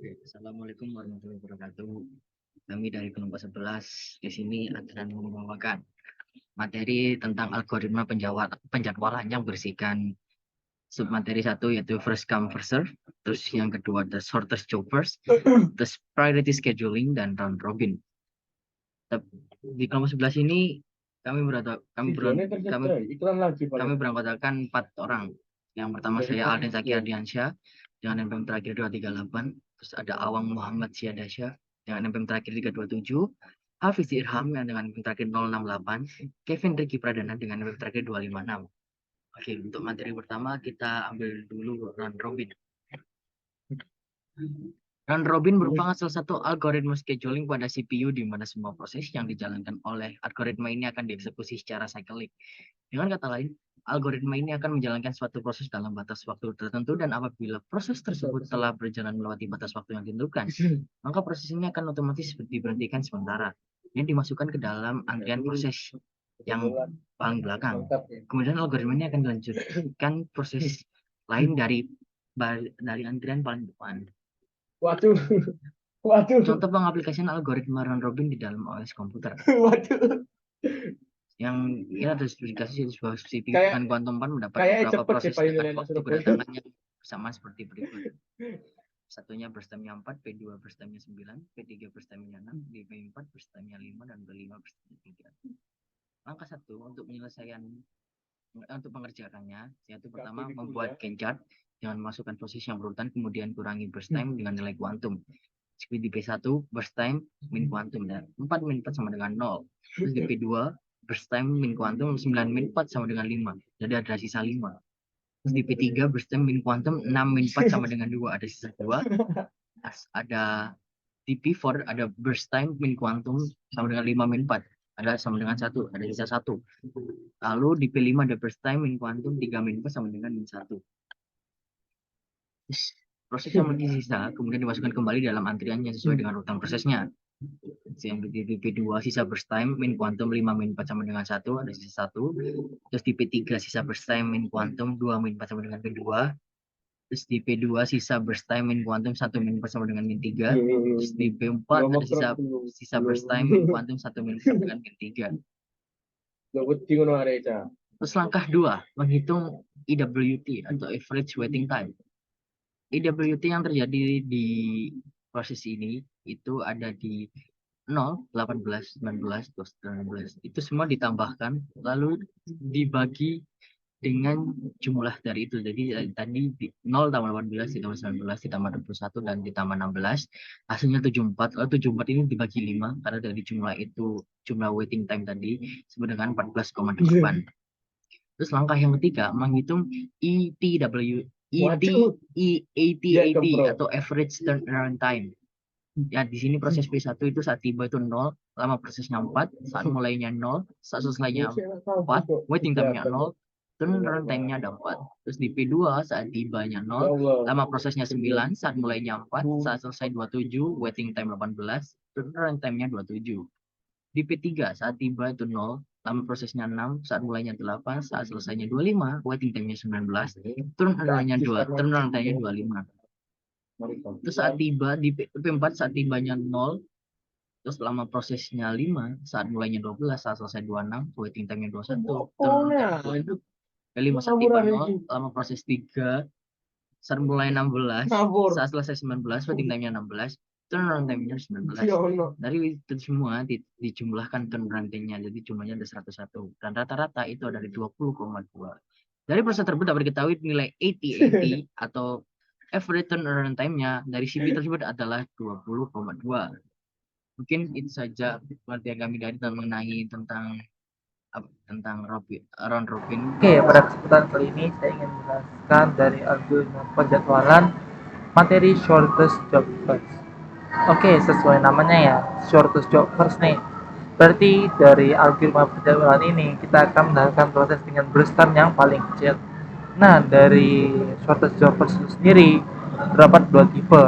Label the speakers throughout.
Speaker 1: Oke, Assalamualaikum warahmatullahi wabarakatuh. Kami dari kelompok 11 di sini akan membawakan materi tentang algoritma penjadwalan yang berisikan submateri satu yaitu first come first serve, terus yang kedua the shortest job first, terus priority scheduling dan round robin. Di kelompok 11 ini kami beranggotakan 4 orang. Yang pertama saya Alden Zaki Ardiansyah dengan NPM terakhir 238, terus ada Awang Muhammad Siadasya dengan NPM terakhir 327, Hafiz Irham yang dengan NPM terakhir 068, Kevin Ricky Pradana dengan NPM terakhir 256. Oke, untuk materi pertama kita ambil dulu round robin. Round robin merupakan salah satu algoritma scheduling pada CPU di mana semua proses yang dijalankan oleh algoritma ini akan dieksekusi secara cyclic. Dengan kata lain, algoritma ini akan menjalankan suatu proses dalam batas waktu tertentu dan apabila proses tersebut telah berjalan melewati batas waktu yang ditentukan, maka proses ini akan otomatis diberhentikan sementara dan dimasukkan ke dalam antrian proses yang paling belakang. Kemudian algoritma ini akan dilanjutkan proses lain dari antrian paling depan.
Speaker 2: Waduh.
Speaker 1: Contoh pengaplikasian algoritma round robin di dalam OS komputer.
Speaker 2: Waduh.
Speaker 1: Yang ini ada spesifikasi sebuah CPU dengan kuantum 4 mendapat beberapa proses dengan waktu kedatangannya sama seperti berikut. Satunya burst time-nya 4, P2 burst time-nya 9, P3 burst time-nya 6, P4 burst time-nya 5, dan P5 burst time-nya 3. Langkah 1 untuk pengerjaannya, yaitu pertama membuat Gantt chart dengan memasukkan proses yang berurutan, kemudian kurangi burst time dengan nilai kuantum. Seperti di P1 burst time min kuantum dan 4 min 4 sama dengan 0. Terus di P2 burst time min kuantum 9 min 4 sama dengan 5. Jadi ada sisa 5. Terus di P3 burst time min kuantum 6 min 4 sama dengan 2. Ada sisa 2. Ada di P4 ada burst time min kuantum sama dengan 5 min 4. Ada sama dengan 1. Ada sisa 1. Lalu di P5 ada burst time min kuantum 3 min 4 sama dengan min 1. Proses yang memiliki sisa kemudian dimasukkan kembali dalam antriannya sesuai dengan urutan prosesnya. Yang di P2 sisa burst time min kuantum 5 min 4 sama dengan 1, ada sisa 1. Terus di P3 sisa burst time min kuantum 2 min 4 sama dengan P2. Terus di P2 sisa burst time min kuantum 1 min 4 sama dengan min 3. Terus di P4 ada sisa burst time min kuantum 1 min 4 sama dengan min 3. Terus langkah 2, menghitung EWT atau average waiting time. EWT yang terjadi di proses ini itu ada di 0, 18, 19, 19. Itu semua ditambahkan lalu dibagi dengan jumlah dari itu. Jadi tadi 0 tambah 18 ditambah 19 ditambah 21 dan ditambah 16 hasilnya 74. Lalu 74 ini dibagi 5 karena dari jumlah itu jumlah waiting time tadi sama dengan 14,8. Terus langkah yang ketiga menghitung EAT atau average turnaround time. Ya, di sini proses P1 itu saat tiba itu 0, lama prosesnya 4, saat mulainya 0, saat selesainya 4, waiting time-nya 0, turnaround time-nya ada 4. Terus di P2 saat tibanya 0, lama prosesnya 9, saat mulainya 4, saat selesai 27, waiting time 18, turnaround time-nya 27. Di P3 saat tiba itu 0, lama prosesnya 6, saat mulainya 8, saat selesainya 25, waiting time-nya 19, turnaround time-nya 25. Terus saat tiba di P4 saat tibanya 0, terus lama prosesnya 5, saat mulainya 12, saat selesai 26, waiting time-nya 21, turnaround time 20. Ke-5 saat tiba 0, lama proses 3, saat mulai 16, saat selesai 19, waiting time-nya 16, turnaround time-nya 19. Dari itu semua dijumlahkan turnaround time-nya, jadi jumlahnya ada 101. Dan rata-rata itu ada di 20,2. Dari proses tersebut dapat diketahui nilai AT atau average turnaround time-nya dari CPU tersebut adalah 20,2. Mungkin itu saja pengertian kami dari mengenai tentang round robin.
Speaker 3: Oke, pada kesempatan kali ini saya ingin menjelaskan dari algoritma penjadwalan materi shortest job first. Oke, sesuai namanya ya, shortest job first nih. Berarti dari algoritma penjadwalan ini kita akan mendapatkan proses dengan burst time yang paling kecil. Nah, dari shortest job first itu sendiri terdapat dua tipe,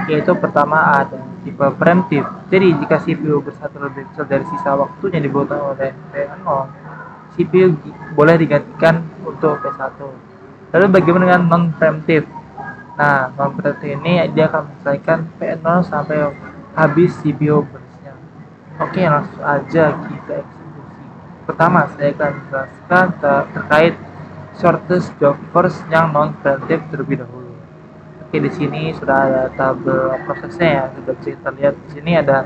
Speaker 3: yaitu pertama ada tipe preemptive. Jadi jika CPU bersatu lebih kecil dari sisa waktunya dibutuhkan oleh P0, CPU boleh digantikan untuk P1. Lalu bagaimana dengan non-preemptive? Nah, non preemptive ini dia akan menyelesaikan P0 sampai habis CPU burst-nya. Oke, langsung aja kita eksekusi. Pertama, saya akan menjelaskan terkait shortest job first yang non preemptive terlebih dahulu. Oke, di sini sudah ada tabel prosesnya ya. Sudah bisa kita lihat di sini ada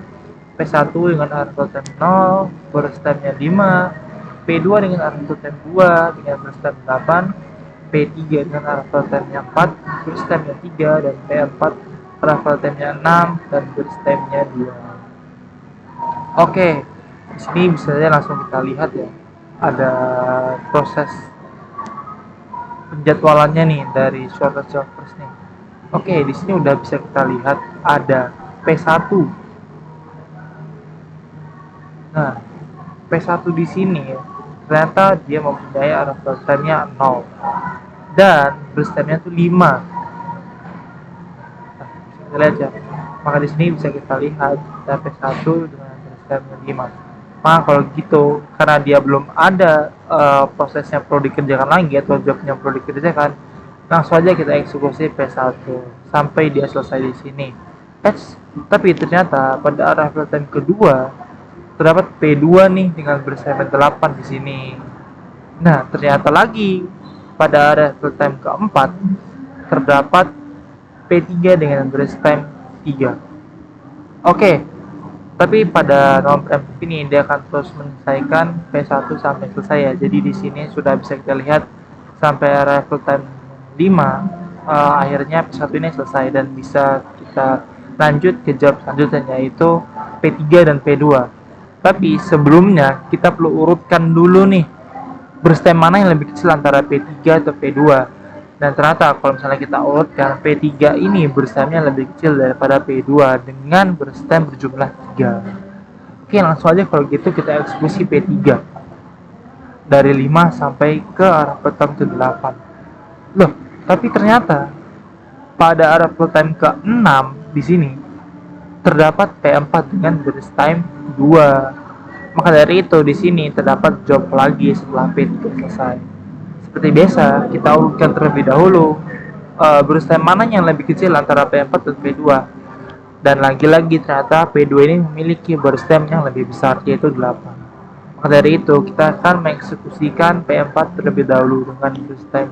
Speaker 3: P1 dengan arrival time 0, burst time-nya 5, P2 dengan arrival time 2 dengan burst time 8, P3 dengan arrival time-nya 4, burst time-nya 3, dan P4 arrival time-nya 6 dan burst time-nya 2. Oke, di sini bisa saja langsung kita lihat ya. Ada proses penjadwalannya nih dari shortest job first nih. Oke, di sini udah bisa kita lihat ada P1. Nah, P1 di sini ternyata dia mempunyai arrival time-nya 0 dan burst time-nya tuh 5. Nah, bisa kita lihat ya. Maka di sini bisa kita lihat ada P1 dengan burst time-nya 5. Maka kalau gitu, karena dia belum ada prosesnya perlu dikerjakan lagi atau jobnya perlu dikerjakan, langsung aja kita eksekusi P1 sampai dia selesai di sini. Tapi ternyata pada arrival time kedua terdapat P2 nih dengan burst time 8 di sini. Nah, ternyata lagi pada arrival time keempat terdapat P3 dengan burst time 3. Oke. Tapi pada non preemptive ini dia akan terus menyelesaikan P1 sampai selesai ya. Jadi di sini sudah bisa kita lihat sampai arrival time 5 akhirnya P1 ini selesai dan bisa kita lanjut ke job selanjutnya yaitu P3 dan P2. Tapi sebelumnya kita perlu urutkan dulu nih burst time mana yang lebih kecil antara P3 atau P2. Dan ternyata kalau misalnya kita urutkan P3 ini burst time-nya lebih kecil daripada P2 dengan burst time berjumlah 3. Oke, langsung aja kalau gitu kita eksekusi P3 dari 5 sampai ke arrival time ke-8. Loh, tapi ternyata pada arrival time ke-6 di sini terdapat P4 dengan burst time 2. Maka dari itu di sini terdapat job lagi setelah P3 selesai. Seperti biasa, kita urutkan terlebih dahulu burst time mana yang lebih kecil antara P4 dan P2. Dan lagi-lagi ternyata P2 ini memiliki burst time yang lebih besar, yaitu 8. Maka dari itu, kita akan mengeksekusikan P4 terlebih dahulu dengan burst time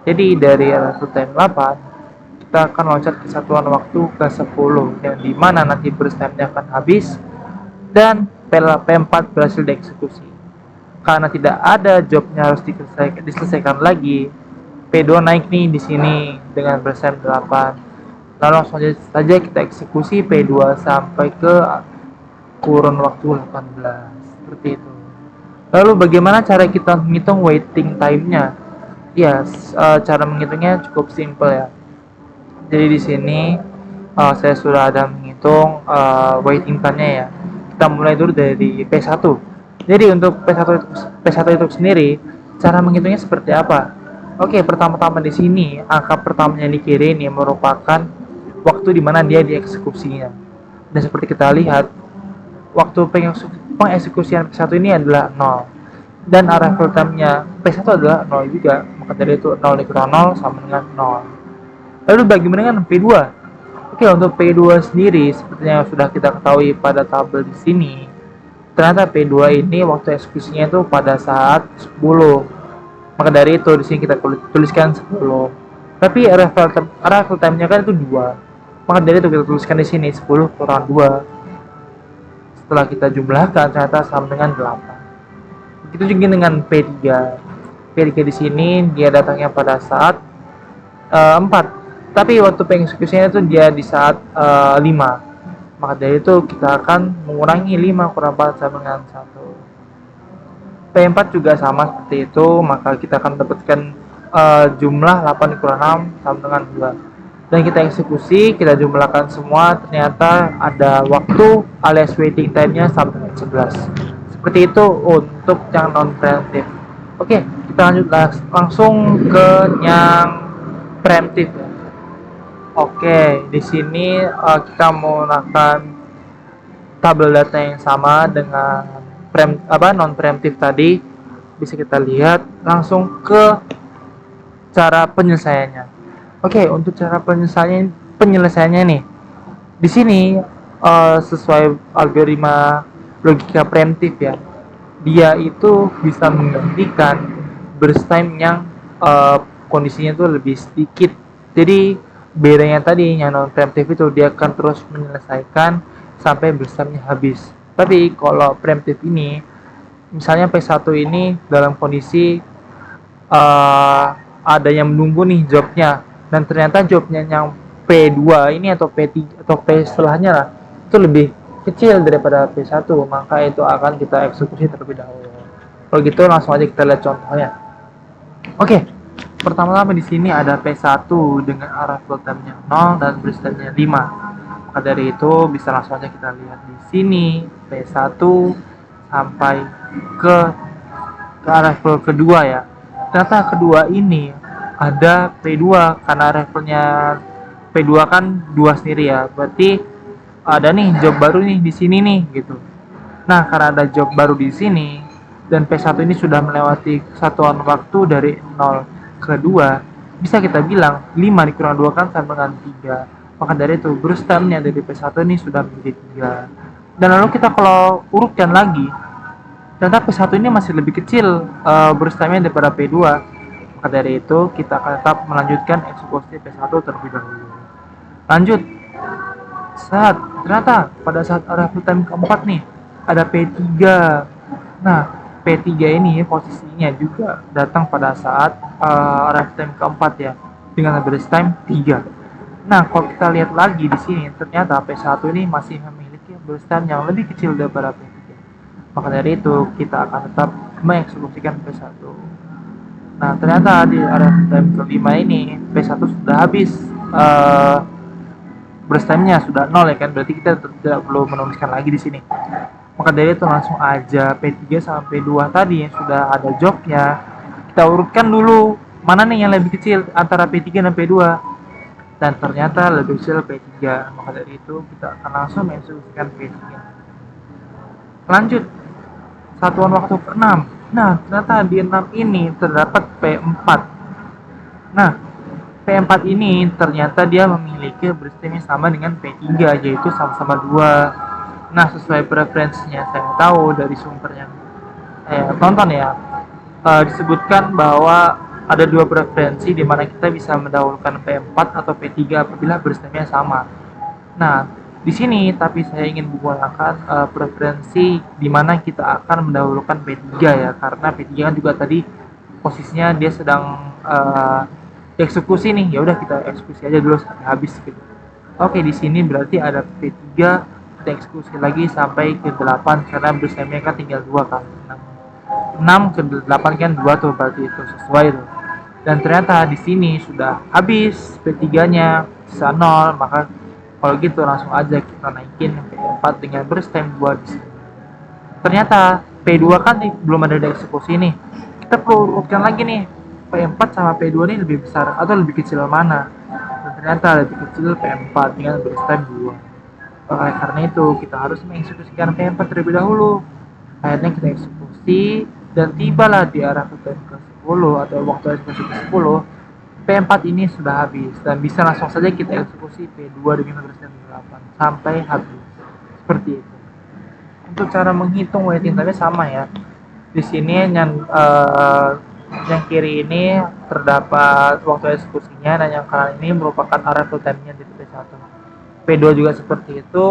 Speaker 3: 2. Jadi dari arrival time 8, kita akan loncat ke satuan waktu ke 10, yang dimana nanti burst time-nya akan habis, dan P4 berhasil dieksekusi. Karena tidak ada jobnya harus diselesaikan lagi, P2 naik nih di sini dengan burst time 8. Lalu langsung saja kita eksekusi P2 sampai ke kurun waktu 18. Seperti itu. Lalu bagaimana cara kita menghitung waiting time-nya? Ya, cara menghitungnya cukup simpel ya. Jadi di sini saya sudah ada menghitung waiting time-nya ya. Kita mulai dulu dari P1. Jadi untuk P1 itu sendiri, cara menghitungnya seperti apa? Oke, pertama-tama di sini angka pertamanya di kiri ini merupakan waktu di mana dia dieksekusinya. Dan seperti kita lihat, waktu pengeksekusian P1 ini adalah 0. Dan arrival time-nya P1 adalah 0 juga. Maka dari itu 0 dikurang 0 sama dengan 0. Lalu bagaimana dengan P2? Oke, untuk P2 sendiri seperti yang sudah kita ketahui pada tabel di sini, ternyata P2 ini waktu eksekusinya itu pada saat 10. Maka dari itu di sini kita tuliskan 10. Tapi arrival time-nya kan itu 2. Maka dari itu kita tuliskan di sini 10 kurang 2. Setelah kita jumlahkan ternyata sama dengan 8. Begitu juga dengan P3. P3 di sini dia datangnya pada saat 4. Tapi waktu pengeksekusinya itu dia di saat 5. Maka dari itu kita akan mengurangi 5 kurang 4 sama dengan 1. P4 juga sama seperti itu, maka kita akan dapatkan jumlah 8 dikurang 6 sama dengan 2. Dan kita eksekusi, kita jumlahkan semua, ternyata ada waktu alias waiting time-nya sama dengan 11. Seperti itu untuk yang non preemptive. Oke, kita lanjut langsung ke yang preemptive. Oke, di sini kita menggunakan tabel data yang sama dengan non preemptive tadi. Bisa kita lihat langsung ke cara penyelesaiannya. Oke, untuk cara penyelesaiannya nih. Di sini sesuai algoritma logika preemptif ya. Dia itu bisa menggantikan burst time yang kondisinya itu lebih sedikit. Jadi bedanya tadi yang non preemptif itu dia akan terus menyelesaikan sampai burst time-nya habis. Tapi kalau preemptif ini, misalnya P1 ini dalam kondisi ada yang menunggu nih jobnya, dan ternyata jobnya yang P2 ini atau P3 atau P setelahnya lah itu lebih kecil daripada P1, maka itu akan kita eksekusi terlebih dahulu. Kalau gitu langsung aja kita lihat contohnya. Oke, pertama-tama di sini ada P1 dengan arrival time-nya 0 dan burst time-nya 5. Maka dari itu bisa langsung aja kita lihat di sini P1 sampai ke arrival kedua ya. Ternyata kedua ini ada P2 karena levelnya P2 kan 2 sendiri ya. Berarti ada nih job baru nih di sini nih gitu. Nah, karena ada job baru di sini dan P1 ini sudah melewati satuan waktu dari 0 ke 2, bisa kita bilang 5 dikurang 2 kan sama dengan 3. Maka dari itu burst time-nya dari P1 ini sudah menjadi 3. Dan lalu kita kalau urutkan lagi, ternyata P1 ini masih lebih kecil burst time-nya daripada P2. Maka dari itu kita akan tetap melanjutkan eksekusi P1 terlebih dahulu. Lanjut. Ternyata pada saat arrival time keempat nih ada P3. Nah, P3 ini posisinya juga datang pada saat arrival time keempat ya, dengan burst time 3. Nah, kalau kita lihat lagi di sini ternyata P1 ini masih memiliki burst time yang lebih kecil daripada P3. Maka dari itu kita akan tetap mengeksekusikan P1. Nah, ternyata di arrival time kelima ini P1 sudah habis burst time-nya sudah 0 ya kan, berarti kita tidak perlu menuliskan lagi di sini. Maka dari itu langsung aja P3 sampai P2 tadi yang sudah ada jobnya kita urutkan dulu mana nih yang lebih kecil antara P3 dan P2, dan ternyata lebih kecil P3. Maka dari itu kita akan langsung mengeksekusikan P3. Lanjut satuan waktu ke-6. Nah, ternyata di 6 ini terdapat P4. Nah, P4 ini ternyata dia memiliki burst time yang sama dengan P3, yaitu sama-sama 2. Nah, sesuai preferensinya saya tahu dari sumber yang saya tonton ya, disebutkan bahwa ada 2 preferensi di mana kita bisa mendahulukan P4 atau P3 apabila burst time-nya sama. Nah, di sini tapi saya ingin menggunakan preferensi di mana kita akan mendahulukan P3 ya, karena P3 kan juga tadi posisinya dia sedang eksekusi nih. Ya udah kita eksekusi aja dulu sampai habis gitu. Oke, di sini berarti ada P3 kita eksekusi lagi sampai ke 8 karena burst time-nya kan tinggal 2 kan. 6 ke 8 kan 2 tuh, berarti itu sesuai tuh. Dan ternyata di sini sudah habis P3-nya sisa 0, maka kalau gitu langsung aja kita naikin P4 dengan burst time 2 di sini. Ternyata P2 kan belum ada dieksekusi nih. Kita perlu urutkan lagi nih P4 sama P2 ini lebih besar atau lebih kecil mana. Dan ternyata lebih kecil P4 dengan burst time 2. Oleh karena itu kita harus mengeksekusikan P4 terlebih dahulu. Akhirnya kita eksekusi dan tibalah di arah time ke-10 atau waktu eksekusi ke-10. P4 ini sudah habis dan bisa langsung saja kita eksekusi P2 dengan burst time 8 sampai habis. Seperti itu. Untuk cara menghitung waiting time sama ya. Di sini yang kiri ini terdapat waktu eksekusinya dan yang kanan ini merupakan arrival time-nya di P1. P2 juga seperti itu,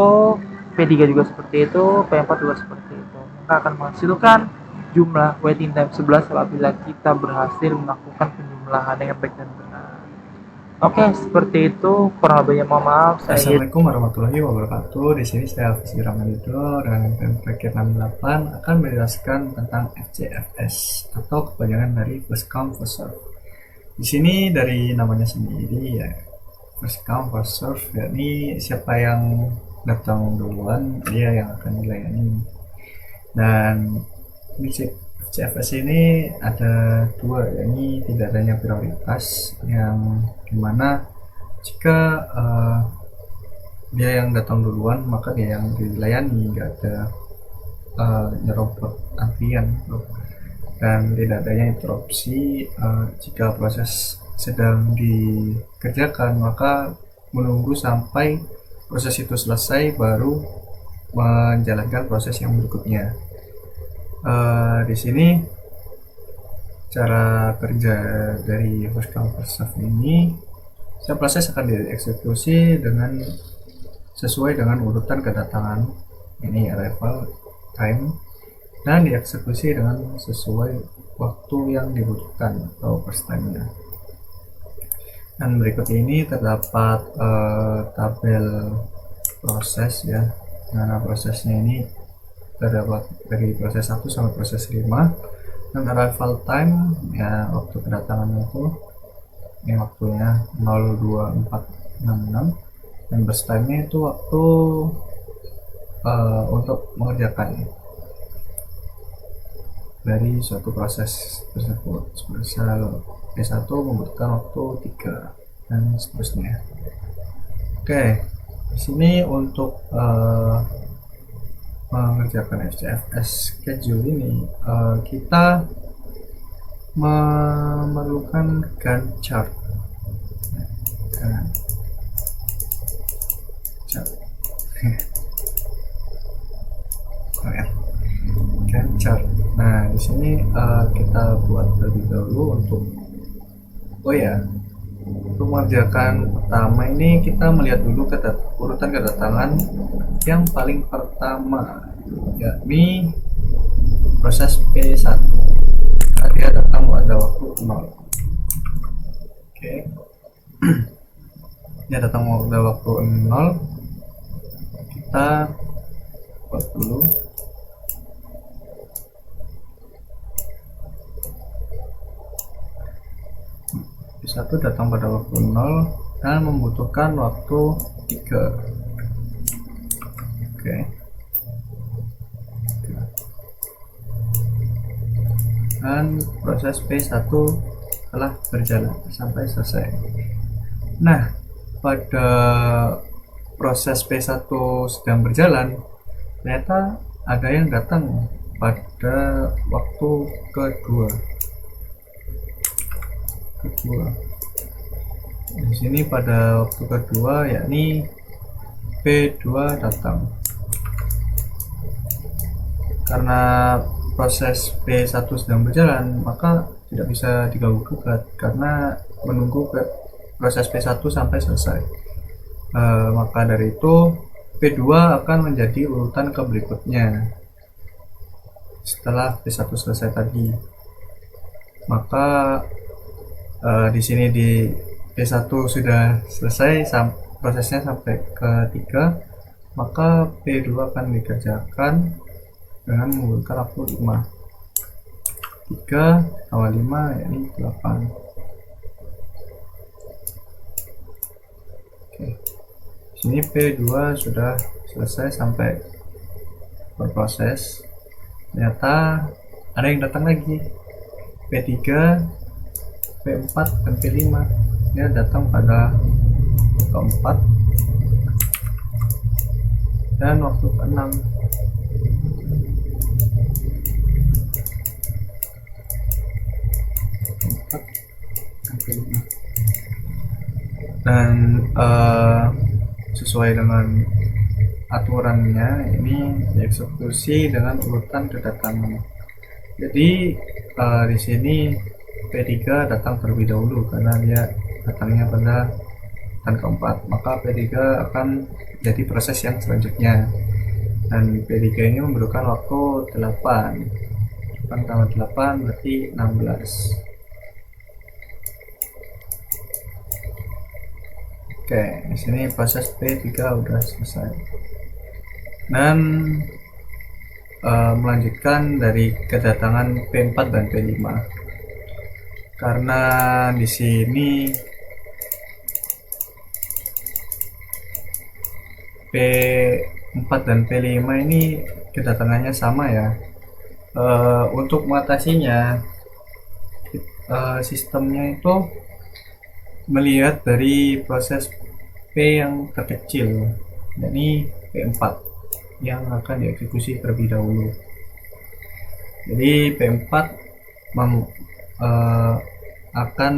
Speaker 3: P3 juga seperti itu, P4 juga seperti itu. Maka akan menghasilkan jumlah waiting time 11 apabila kita berhasil melakukan penjumlahan dengan baik dan benar. Oke, seperti itu. Kurang lebihnya mohon maaf.
Speaker 4: Assalamualaikum warahmatullahi wabarakatuh. Di sini saya Alfiz Ramadito dengan Pemprikir 68 akan menjelaskan tentang FCFS atau kepanjangan dari First Come First Serve. Di sini dari namanya sendiri ya, First Come First Serve, yakni siapa yang datang duluan dia yang akan dilayani. Dan prinsip FCFS ini ada 2, yakni tidak adanya prioritas, yang dimana jika dia yang datang duluan maka dia yang dilayani, nggak ada nyerobot antrian, dan tidak adanya interupsi jika proses sedang dikerjakan, maka menunggu sampai proses itu selesai baru menjalankan proses yang berikutnya. Di sini cara kerja dari first come first serve ini, setiap proses akan dieksekusi dengan sesuai dengan urutan kedatangan, ini arrival time, dan dieksekusi dengan sesuai waktu yang dibutuhkan atau first time-nya. Dan berikut ini terdapat tabel proses ya, mana prosesnya ini terdapat dari proses 1 sampai proses 5. Dan arrival time ya, waktu kedatangannya itu ini waktunya 02466, dan burst time nya itu waktu untuk mengerjakan dari suatu proses tersebut. Misal P1 membutuhkan waktu 3 dan seterusnya. Oke, di sini untuk mengerjakan FCFS schedule ini kita memerlukan Gantt chart. Gantt chart. Nah, di sini kita buat terlebih dahulu untuk untuk mengerjakan pertama ini kita melihat dulu urutan kedatangan yang paling pertama, yakni proses P1. Dia datang pada waktu 0. Oke. Dia datang pada waktu 0. Kita buat dulu. P1 datang pada waktu 0 dan membutuhkan waktu 3. Oke. Dan proses P1 telah berjalan sampai selesai. Nah, pada proses P1 sedang berjalan, ternyata ada yang datang pada waktu kedua. Di sini pada waktu kedua, yakni P2 datang. Karena proses P1 sedang berjalan, maka tidak bisa diganggu gugat karena menunggu proses P1 sampai selesai. Maka dari itu P2 akan menjadi urutan ke berikutnya setelah P1 selesai tadi. Maka di sini di P1 sudah selesai prosesnya sampai ke 3, maka P2 akan dikerjakan dengan menggunakan waktu 5. 3 tambah 5 yakni 8. Oke. Sini P2 sudah selesai sampai berproses. Ternyata ada yang datang lagi. P3, P4 dan P5. Dia datang pada keempat dan waktu ke-6. Dan sesuai dengan aturannya ini dieksekusi dengan urutan kedatangan. Jadi di sini P3 datang terlebih dahulu karena dia datangnya pada urutan keempat, maka P3 akan jadi proses yang selanjutnya, dan P3 ini memerlukan waktu 8. 8 tambah 8 berarti 16. Oke, di sini proses P3 udah selesai. Dan melanjutkan dari kedatangan P4 dan P5. Karena di sini P4 dan P5 ini kedatangannya sama ya. Untuk mengatasinya sistemnya itu melihat dari proses P yang terkecil, yakni P4 yang akan dieksekusi terlebih dahulu. Jadi P4 akan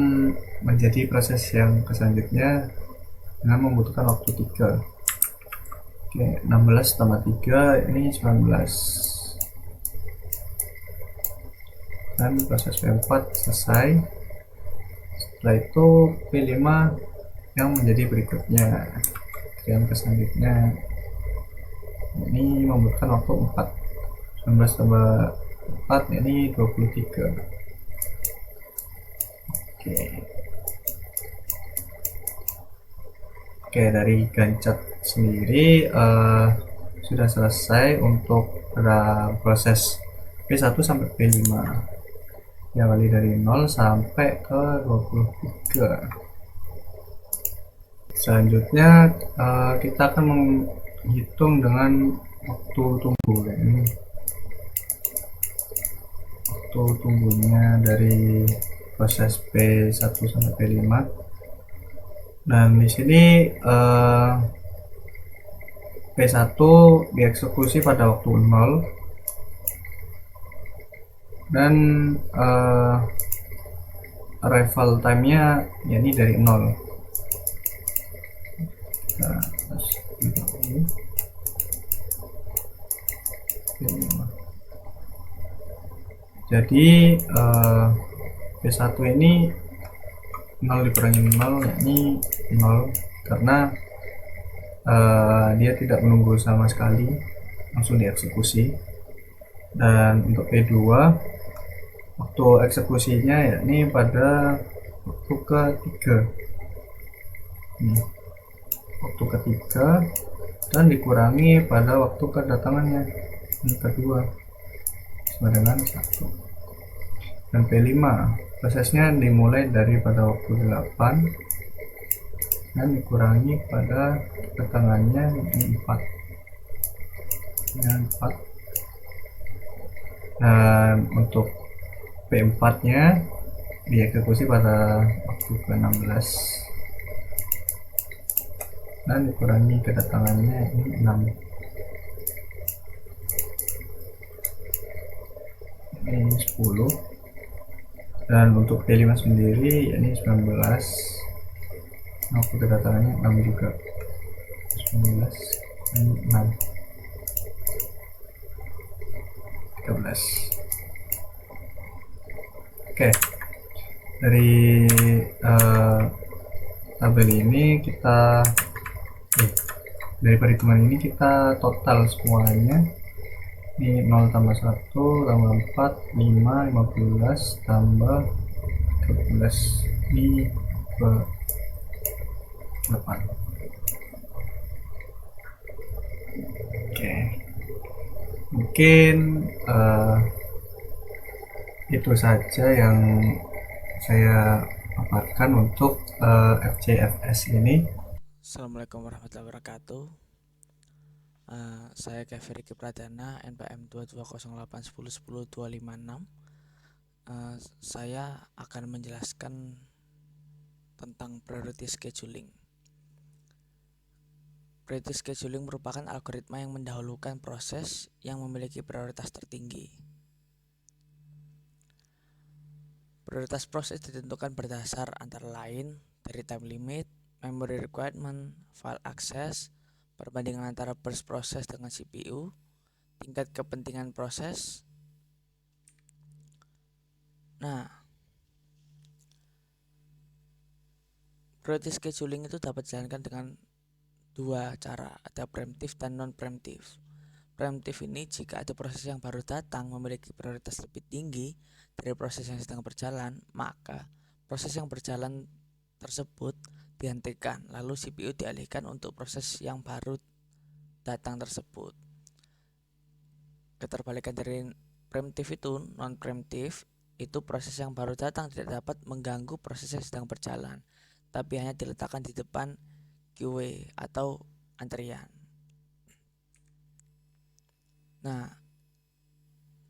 Speaker 4: menjadi proses yang selanjutnya dengan membutuhkan waktu 3. Oke, 16 tambah 3 ini 19. Dan proses P4 selesai. Setelah itu P5 yang menjadi berikutnya. Yang selanjutnya ini membutuhkan waktu 4. 19 tambah 4 ini 23. Oke, dari Gancet sendiri sudah selesai untuk proses P1 sampai P5. Diawali dari 0 sampai ke 23. Selanjutnya kita akan menghitung dengan waktu tunggu ini. Waktu tunggunya dari proses P1 sampai P5. Dan di sini P1 dieksekusi pada waktu 0 dan arrival time-nya yakni dari 0. Nah, jadi P1 ini 0 dikurangi 0 yakni 0 karena dia tidak menunggu sama sekali, langsung dieksekusi. Dan untuk P2 waktu eksekusinya yakni pada waktu ketiga. Waktu ketiga dan dikurangi pada waktu kedatangannya yang kedua sama dengan 1. Dan P5 prosesnya dimulai daripada waktu 8 dan dikurangi pada kedatangannya 4. Dengan 4. Dan untuk P4 nya dieksekusi pada waktu ke-16 dan dikurangi kedatangannya ini 6. Ini 10. Dan untuk P5 sendiri ini 19. Waktu kedatangannya 6 juga. 19 ini 6. 13. Oke, dari tabel ini kita dari perhitungan ini kita total semuanya. Ini 0 tambah 1 tambah 4 5 15 tambah 13 ini ke 8. Oke, mungkin itu saja yang saya paparkan untuk FCFS ini.
Speaker 5: Assalamualaikum warahmatullahi wabarakatuh. Saya Kevin Ricky Pradana, NPM 22081010256. Saya akan menjelaskan tentang priority scheduling. Priority scheduling merupakan algoritma yang mendahulukan proses yang memiliki prioritas tertinggi. Prioritas proses ditentukan berdasar antara lain dari time limit, memory requirement, file access, perbandingan antara burst proses dengan CPU, tingkat kepentingan proses. Nah, priority scheduling itu dapat dijalankan dengan dua cara, ada preemptive dan non-preemptive. Preemptive ini jika ada proses yang baru datang memiliki prioritas lebih tinggi dari proses yang sedang berjalan, maka proses yang berjalan tersebut dihentikan, lalu CPU dialihkan untuk proses yang baru datang tersebut. Keterbalikan dari preemptive itu, non-preemptive itu proses yang baru datang tidak dapat mengganggu proses yang sedang berjalan, tapi hanya diletakkan di depan queue atau antrian. Nah,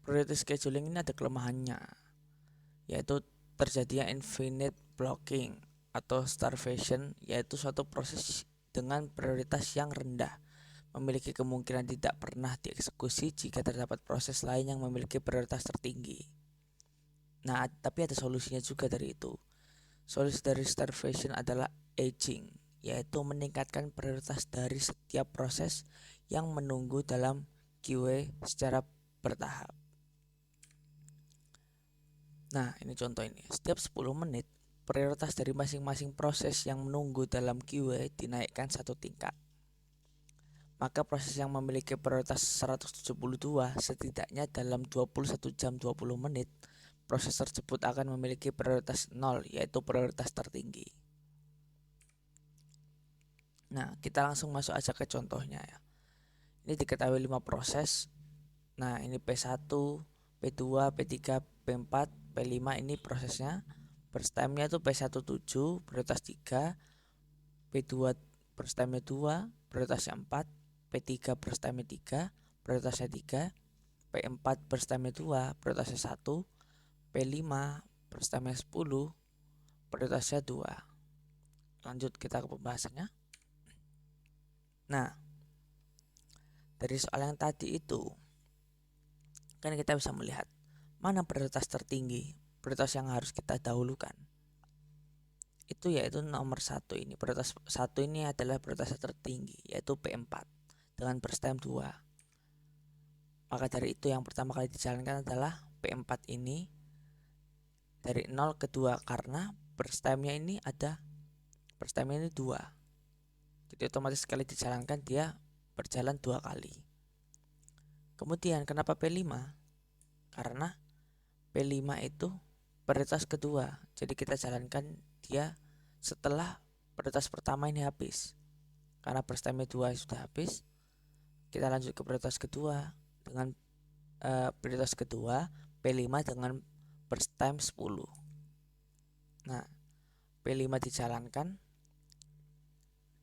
Speaker 5: priority scheduling ini ada kelemahannya, yaitu terjadinya infinite blocking atau starvation, yaitu suatu proses dengan prioritas yang rendah memiliki kemungkinan tidak pernah dieksekusi jika terdapat proses lain yang memiliki prioritas tertinggi. Nah, tapi ada solusinya juga dari itu. Solusi dari starvation adalah aging, yaitu meningkatkan prioritas dari setiap proses yang menunggu dalam QA secara bertahap. Nah, ini contoh ini. Setiap 10 menit, prioritas dari masing-masing proses yang menunggu dalam QA dinaikkan satu tingkat. Maka proses yang memiliki prioritas 172 setidaknya dalam 21 jam 20 menit, proses tersebut akan memiliki prioritas 0, yaitu prioritas tertinggi. Nah, kita langsung masuk aja ke contohnya ya. Ini diketahui 5 proses. Nah, ini P1, P2, P3, P4, P5 ini prosesnya. Burst time-nya itu P17 prioritas 3, P2 burst time-nya 2, prioritasnya 4, P3 burst time-nya 3, prioritasnya 3, P4 burst time-nya 2, prioritasnya 1, P5 burst time-nya 10, prioritasnya 2. Lanjut kita ke pembahasannya. Nah, dari soal yang tadi itu kan kita bisa melihat mana prioritas tertinggi, prioritas yang harus kita dahulukan. Itu yaitu nomor 1 ini. Prioritas 1 ini adalah prioritas tertinggi, yaitu P4 dengan burst time 2. Maka dari itu yang pertama kali dijalankan adalah P4 ini dari 0 ke 2 karena burst time-nya ini ada burst time-nya ini 2. Jadi otomatis sekali dijalankan dia berjalan 2 kali. Kemudian kenapa P5? Karena P5 itu prioritas kedua. Jadi kita jalankan dia setelah prioritas pertama ini habis. Karena burst time 2 sudah habis, kita lanjut ke prioritas kedua dengan prioritas kedua P5 dengan burst time 10. Nah, P5 dijalankan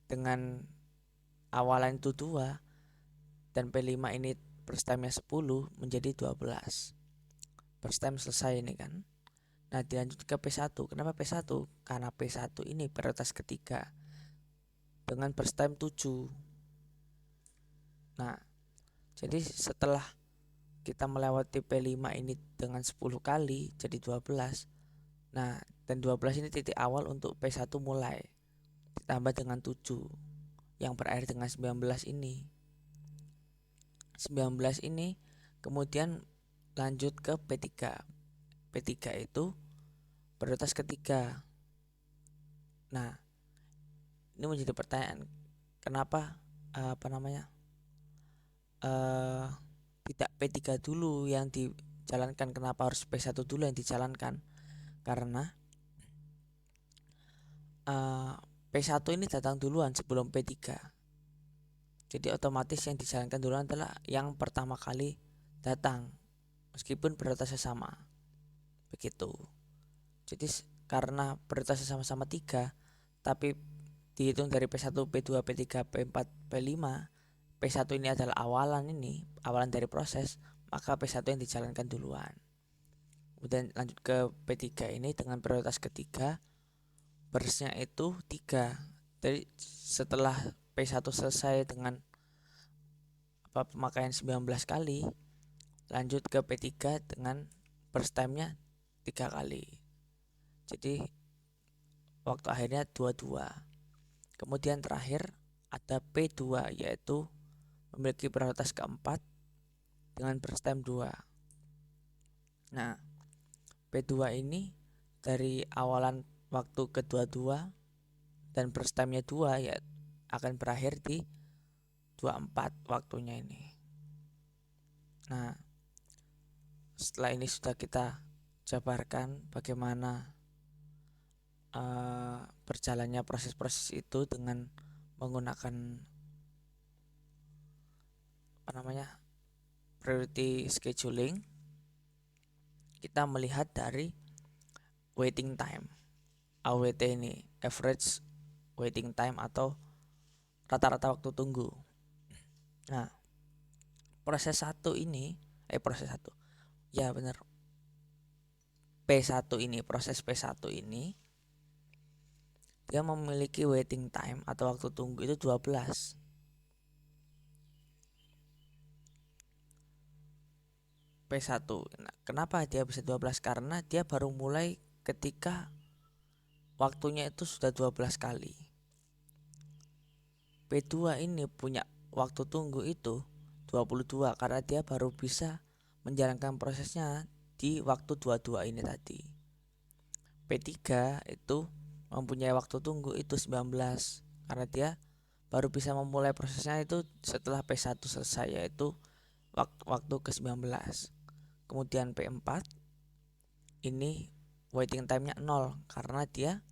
Speaker 5: dengan awalan itu 2 dan P5 ini burst time-nya 10 menjadi 12. Burst time selesai ini kan. Nah, dilanjut ke P1. Kenapa P1? Karena P1 ini prioritas ketiga dengan burst time 7. Nah, jadi setelah kita melewati P5 ini dengan 10 kali jadi 12. Nah, dan 12 ini titik awal untuk P1 mulai. Ditambah dengan 7 yang berakhir dengan 19 ini. 19 ini kemudian lanjut ke P3. P3 itu prioritas ketiga. Nah, ini menjadi pertanyaan, kenapa tidak P3 dulu yang dijalankan, kenapa harus P1 dulu yang dijalankan? Karena P1 ini datang duluan sebelum P3. Jadi otomatis yang dijalankan duluan adalah yang pertama kali datang meskipun prioritasnya sama. Begitu. Jadi karena prioritasnya sama-sama 3, tapi dihitung dari P1, P2, P3, P4, P5, P1 ini adalah awalan dari proses, maka P1 yang dijalankan duluan. Kemudian lanjut ke P3 ini dengan prioritas ketiga, burstnya itu 3. Jadi setelah P1 selesai dengan pemakaian 19 kali, lanjut ke P3 dengan burst time-nya 3 kali. Jadi waktu akhirnya 22. Kemudian terakhir ada P2 yaitu memiliki prioritas keempat dengan burst time 2. Nah, P2 ini dari awalan waktu ke-22 dan burst time-nya 2 ya akan berakhir di 24 waktunya ini. Nah, setelah ini sudah kita jabarkan bagaimana berjalannya proses-proses itu dengan menggunakan priority scheduling. Kita melihat dari waiting time, AWT ini, average waiting time atau rata-rata waktu tunggu. Nah, proses 1 ini P1 ini, proses P1 ini dia memiliki waiting time atau waktu tunggu itu 12. P1. Nah, kenapa dia bisa 12? Karena dia baru mulai ketika waktunya itu sudah 12 kali. P2 ini punya waktu tunggu itu 22 karena dia baru bisa menjalankan prosesnya di waktu 22 ini tadi. P3 itu mempunyai waktu tunggu itu 19 karena dia baru bisa memulai prosesnya itu setelah P1 selesai, yaitu waktu ke-19. Kemudian P4 ini waiting time-nya 0 karena dia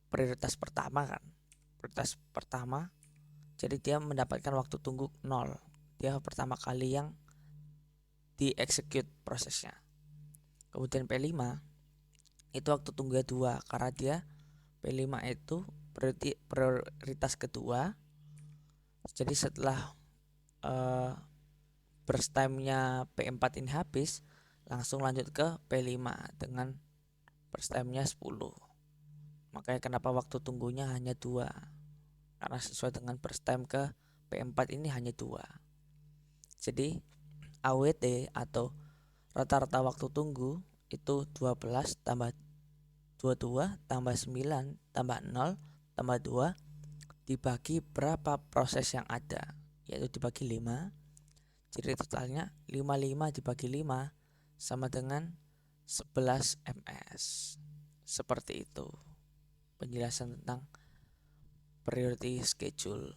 Speaker 5: prioritas pertama kan. Prioritas pertama, jadi dia mendapatkan waktu tunggu 0. Dia pertama kali yang di-execute prosesnya. Kemudian P5 itu waktu tunggu 2 karena dia P5 itu prioritas kedua. Jadi setelah burst time-nya P4 ini habis, langsung lanjut ke P5 dengan burst time-nya 10. Makanya kenapa waktu tunggunya hanya 2, karena sesuai dengan burst time ke P4 ini hanya 2. Jadi AWT atau rata-rata waktu tunggu itu 12 tambah 22 tambah 9 tambah 0 tambah 2 dibagi berapa proses yang ada, yaitu dibagi 5. Jadi totalnya 55 dibagi 5 sama dengan 11 ms. Seperti itu penjelasan tentang priority schedule.